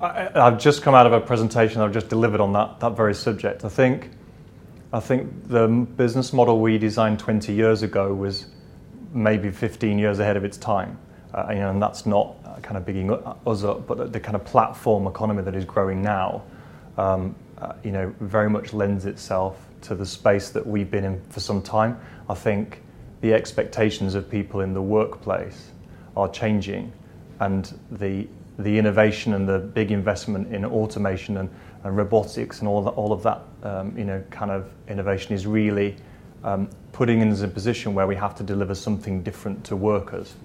I've just come out of a presentation I've just delivered on that very subject. I think the business model we designed 20 years ago was maybe 15 years ahead of its time. And that's not kind of bigging us up, but the kind of platform economy that is growing now, very much lends itself to the space that we've been in for some time. I think the expectations of people in the workplace are changing, and the innovation and the big investment in automation and robotics and all of that kind of innovation is really putting us in a position where we have to deliver something different to workers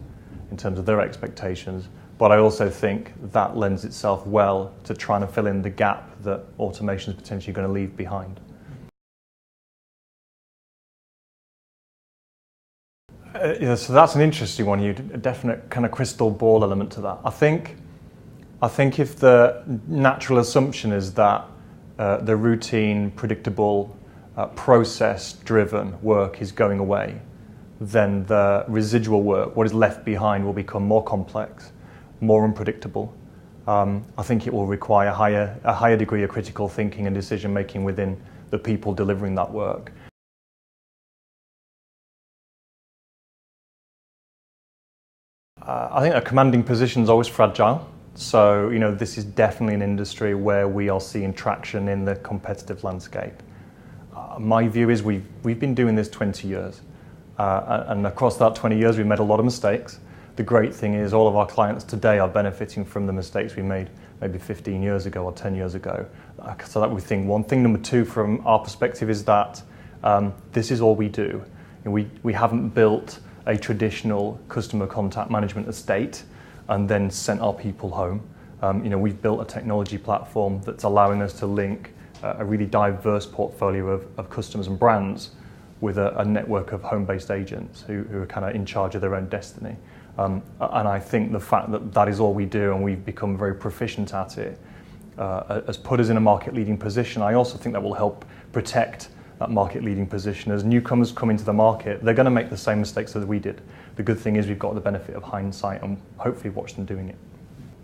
in terms of their expectations. But I also think that lends itself well to trying to fill in the gap that automation is potentially going to leave behind. So that's an interesting one. A definite kind of crystal ball element to that. I think if the natural assumption is that the routine, predictable, process-driven work is going away, then the residual work, what is left behind, will become more complex, more unpredictable. I think it will require a higher degree of critical thinking and decision-making within the people delivering that work. I think a commanding position is always fragile. So, this is definitely an industry where we are seeing traction in the competitive landscape. My view is we've been doing this 20 years. And across that 20 years, we've made a lot of mistakes. The great thing is all of our clients today are benefiting from the mistakes we made maybe 15 years ago or 10 years ago. So that we think one thing. Number two, from our perspective, is that this is all we do. We haven't built a traditional customer contact management estate and then sent our people home. We've built a technology platform that's allowing us to link a really diverse portfolio of customers and brands with a network of home-based agents who are kind of in charge of their own destiny. And I think the fact that that is all we do and we've become very proficient at it has put us in a market-leading position. I also think that will help protect that market-leading position. As newcomers come into the market, they're going to make the same mistakes that we did. The good thing is we've got the benefit of hindsight and hopefully watch them doing it.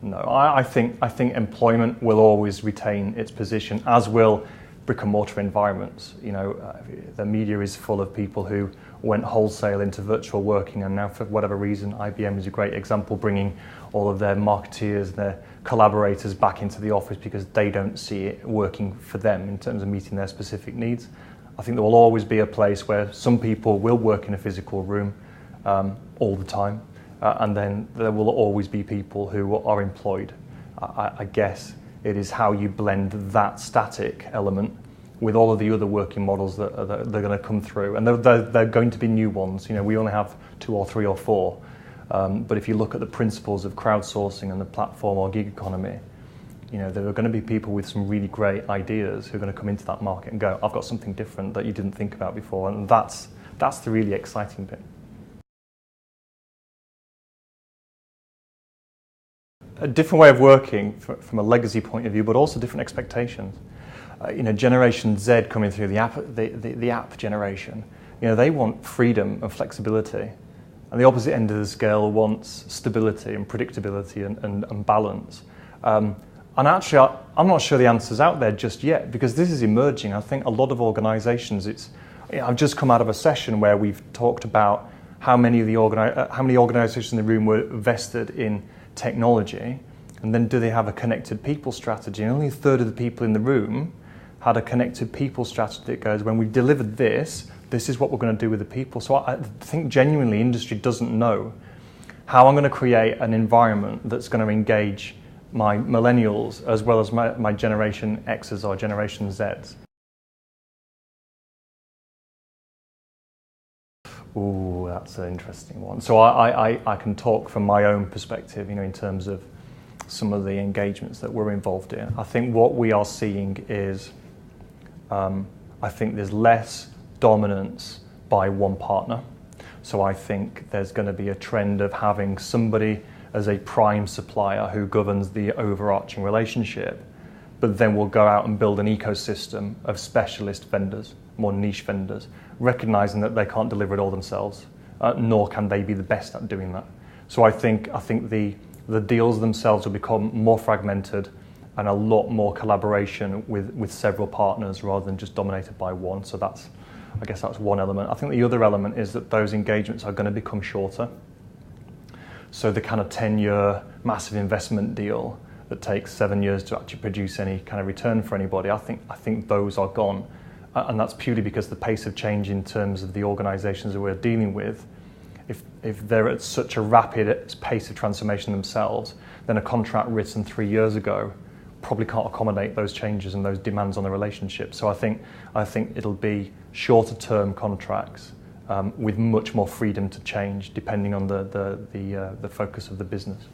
No, I think employment will always retain its position, as will brick and mortar environments. The media is full of people who went wholesale into virtual working, and now for whatever reason, IBM is a great example, bringing all of their marketeers, their collaborators back into the office because they don't see it working for them in terms of meeting their specific needs. I think there will always be a place where some people will work in a physical room all the time, and then there will always be people who are employed. I guess it is how you blend that static element with all of the other working models that they're going to come through, and they're going to be new ones. We only have 2 or 3 or 4, but if you look at the principles of crowdsourcing and the platform or gig economy, there are going to be people with some really great ideas who are going to come into that market and go, I've got something different that you didn't think about before, and that's the really exciting bit. A different way of working from a legacy point of view, but also different expectations. Generation Z coming through, the app generation, they want freedom and flexibility, and the opposite end of the scale wants stability and predictability and balance. And actually, I'm not sure the answer's out there just yet, because this is emerging. I think a lot of organisations, I've just come out of a session where we've talked about how many organisations in the room were vested in technology, and then do they have a connected people strategy? And only a third of the people in the room had a connected people strategy that goes, when we've delivered this is what we're going to do with the people. So I think genuinely industry doesn't know how I'm going to create an environment that's going to engage my millennials as well as my Generation X's or Generation Z's. Ooh, that's an interesting one. So I can talk from my own perspective, in terms of some of the engagements that we're involved in. I think what we are seeing is, I think there's less dominance by one partner. So I think there's going to be a trend of having somebody as a prime supplier who governs the overarching relationship, but then we'll go out and build an ecosystem of specialist vendors, more niche vendors, recognizing that they can't deliver it all themselves, nor can they be the best at doing that. So I think the deals themselves will become more fragmented, and a lot more collaboration with several partners rather than just dominated by one. So I guess that's one element. I think the other element is that those engagements are going to become shorter. So the kind of 10-year massive investment deal that takes 7 years to actually produce any kind of return for anybody, I think those are gone. And that's purely because the pace of change in terms of the organisations that we're dealing with, if they're at such a rapid pace of transformation themselves, then a contract written 3 years ago probably can't accommodate those changes and those demands on the relationship. So I think it'll be shorter term contracts with much more freedom to change depending on the focus of the business.